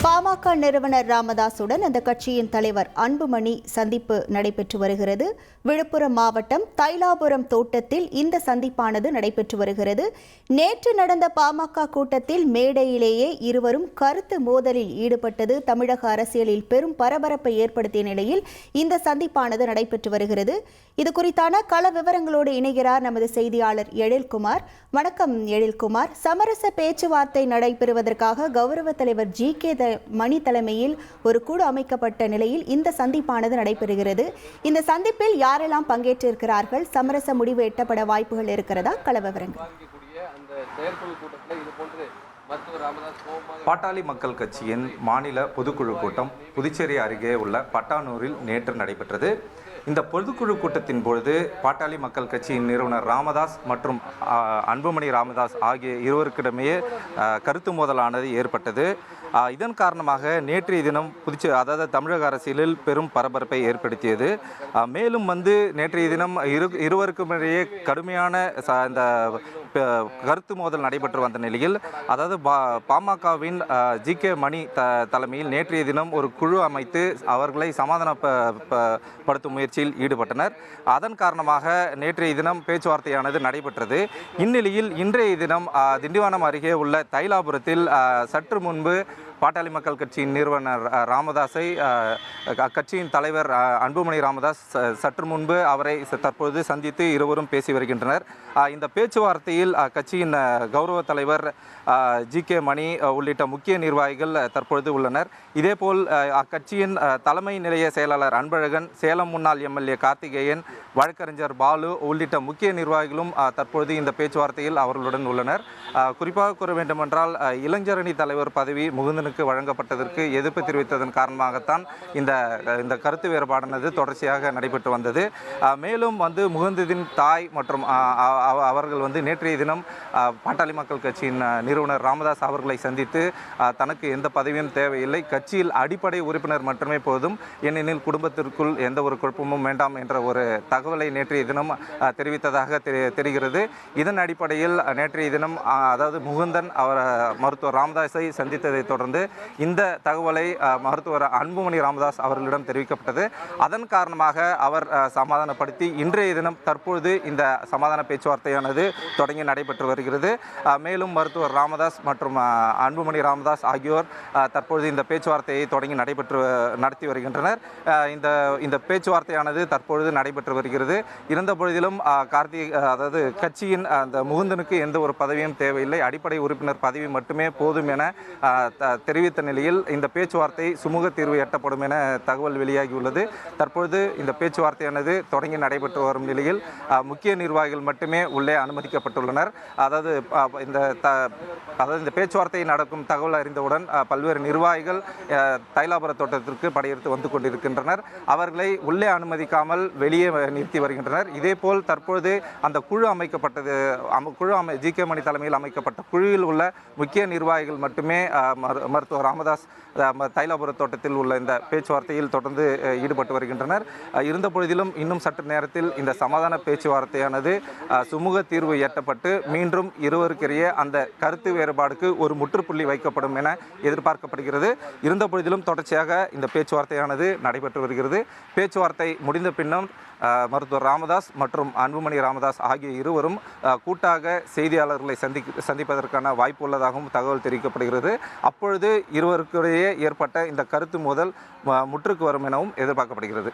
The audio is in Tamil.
பாமக நிறுவனர் ராமதாசுடன் அந்த கட்சியின் தலைவர் அன்புமணி சந்திப்பு நடைபெற்று வருகிறது. விழுப்புரம் மாவட்டம் தைலாபுரம் தோட்டத்தில் இந்த சந்திப்பானது நடைபெற்று வருகிறது. நேற்று நடந்த பாமக கூட்டத்தில் மேடையிலேயே இருவரும் கருத்து மோதலில் ஈடுபட்டது தமிழக அரசியலில் பெரும் பரபரப்பை ஏற்படுத்திய நிலையில் இந்த சந்திப்பானது நடைபெற்று வருகிறது. இது குறித்தான கள விவரங்களோடு இணைகிறார் நமது செய்தியாளர் எழில்குமார். வணக்கம் எழில்குமார். சமரச பேச்சுவார்த்தை நடைபெறுவதற்காக கௌரவ தலைவர் ஜி.கே. மணி தலைமையில் ஒரு குழு அமைக்கப்பட்ட நிலையில் இந்த சந்திப்பானது நடைபெறுகிறது. இந்த சந்திப்பில் யாரெல்லாம் பங்கேற்றிருக்கிறார்கள்? சமரச முடிவு எட்டப்பட வாய்ப்புகள் இருக்கிறதா? கள விவரங்கள். பாட்டாளி மக்கள் கட்சியின் மாநில பொதுக்குழு கூட்டம் புதுச்சேரி அருகே உள்ள பட்டானூரில் நேற்று நடைபெற்றது. இந்த பொதுக்குழு கூட்டத்தின் பொழுது பாட்டாளி மக்கள் கட்சியின் நிறுவனர் ராமதாஸ் மற்றும் அன்புமணி ராமதாஸ் ஆகிய இருவருக்கிடமே கருத்து மோதலானது ஏற்பட்டது. இதன் காரணமாக நேற்றைய தினம் அதாவது தமிழக அரசியலில் பெரும் பரபரப்பை ஏற்படுத்தியது. மேலும் நேற்றைய தினம் இருவருக்கும் இடையே கடுமையான இந்த கருத்து மோதல் நடைபெற்று வந்த நிலையில் அதாவது பாமகவின் ஜி.கே. மணி தலைமையில் நேற்றைய தினம் ஒரு குழு அமைத்து அவர்களை சமாதானப்படுத்தும் முயற்சியில் ஈடுபட்டனர். அதன் காரணமாக நேற்றைய தினம் பேச்சுவார்த்தையானது நடைபெற்றது. இந்நிலையில் இன்றைய தினம் திண்டிவனம் அருகே உள்ள தைலாபுரத்தில் சற்று முன்பு பாட்டாளி மக்கள் கட்சியின் நிறுவனர் ராமதாஸை அக்கட்சியின் தலைவர் அன்புமணி ராமதாஸ் சற்று முன்பு அவரை தற்போது சந்தித்து இருவரும் பேசி வருகின்றனர். இந்த பேச்சுவார்த்தையில் கட்சியின் கௌரவ தலைவர் ஜி.கே. மணி உள்ளிட்ட முக்கிய நிர்வாகிகள் தற்பொழுது உள்ளனர். இதேபோல் அக்கட்சியின் தலைமை நிலைய செயலாளர் அன்பழகன், சேலம் முன்னாள் எம்எல்ஏ கார்த்திகேயன், வழக்கறிஞர் பாலு உள்ளிட்ட முக்கிய நிர்வாகிகளும் தற்பொழுது இந்த பேச்சுவார்த்தையில் அவர்களுடன் உள்ளனர். குறிப்பாக கூற வேண்டுமென்றால் இளைஞரணி தலைவர் பதவி முகுந்தனுக்கு வழங்கப்பட்டதற்கு எதிர்ப்பு தெரிவித்ததன் காரணமாகத்தான் இந்த கருத்து வேறுபாடானது தொடர்ச்சியாக நடைபெற்று வந்தது. மேலும் முகுந்ததின் தாய் மற்றும் அவர்கள் நேற்றைய தினம் பாட்டாளி மக்கள் கட்சியின் நிறுவனர் ராமதாஸ் அவர்களை சந்தித்து தனக்கு எந்த பதவியும் தேவையில்லை, கட்சியில் அடிப்படை உறுப்பினர் மட்டுமே போதும், ஏனெனில் குடும்பத்திற்குள் எந்த ஒரு குழப்பமும் வேண்டாம் என்ற ஒரு தகவலை நேற்றைய தினம் தெரிவித்ததாக தெரிகிறது. இதன் அடிப்படையில் நேற்றைய தினம் அதாவது முகுந்தன் மருத்துவர் ராமதாஸை சந்தித்ததை தொடர்ந்து இந்த தகவலை மருத்துவர் அன்புமணி ராமதாஸ் அவர்களிடம் தெரிவிக்கப்பட்டது. அதன் காரணமாக அவர் சமாதானப்படுத்தி இன்றைய தினம் தற்பொழுது இந்த சமாதான பேச்சுவார்த்தையானது தொடங்கி நடைபெற்று வருகிறது. மேலும் மருத்துவர் ராமதாஸ் மற்றும் அன்புமணி ராமதாஸ் ஆகியோர் தற்பொழுது இந்த பேச்சுவார்த்தையை தொடங்கி நடத்தி வருகின்றனர். இந்த பேச்சுவார்த்தையானது தற்பொழுது நடைபெற்று வருகிறது. இருந்த பொழுதிலும் அதாவது கட்சியின் அந்த முகுந்தனுக்கு எந்த ஒரு பதவியும் தேவையில்லை, அடிப்படை உறுப்பினர் பதவி மட்டுமே போதும் என தெரிவித்த நிலையில் இந்த பேச்சுவார்த்தை சுமூக தீர்வு எட்டப்படும் என தகவல் வெளியாகியுள்ளது. தற்பொழுது இந்த பேச்சுவார்த்தையானது தொடங்கி நடைபெற்று வரும் நிலையில் முக்கிய நிர்வாகிகள் மட்டுமே உள்ளே அனுமதிக்கப்பட்டுள்ளனர். அதாவது இந்த பேச்சுவார்த்தை நடக்கும் தகவல் அறிந்தவுடன் பல்வேறு நிர்வாகிகள் தைலாபுர தோட்டத்திற்கு படையெடுத்து வந்து கொண்டிருக்கின்றனர். அவர்களை உள்ளே அனுமதிக்காமல் வெளியே நிறுத்தி வருகின்றனர். இதேபோல் தற்பொழுது அந்த குழு அமைக்கப்பட்டது ஜி.கே. மணி தலைமையில் அமைக்கப்பட்ட குழுவில் உள்ள முக்கிய நிர்வாகிகள் மட்டுமே மருத்துவர் ராமதாஸ் தைலாபுர தோட்டத்தில் உள்ள இந்த பேச்சுவார்த்தையில் தொடர்ந்து ஈடுபட்டு வருகின்றனர். இருந்த பொழுதிலும் இன்னும் சற்று நேரத்தில் இந்த சமாதான பேச்சுவார்த்தையானது சுமூக தீர்வு எட்டப்பட்டு மீண்டும் இருவருக்கிடையே அந்த கருத்து வேறுபாடுக்கு ஒரு முற்றுப்புள்ளி வைக்கப்படும் என எதிர்பார்க்கப்படுகிறது. இருந்த பொழுதிலும் தொடர்ச்சியாக இந்த பேச்சுவார்த்தையானது நடைபெற்று வருகிறது. பேச்சுவார்த்தை முடிந்த பின்னும் மருத்துவர் ராமதாஸ் மற்றும் அன்புமணி ராமதாஸ் ஆகிய இருவரும் கூட்டாக செய்தியாளர்களை சந்திப்பதற்கான வாய்ப்பு உள்ளதாகவும் தகவல் தெரிவிக்கப்படுகிறது. அப்பொழுது இருவருக்கிடையே ஏற்பட்ட இந்த கருத்து மோதல் முற்றுக்கு வரும் எனவும் எதிர்பார்க்கப்படுகிறது.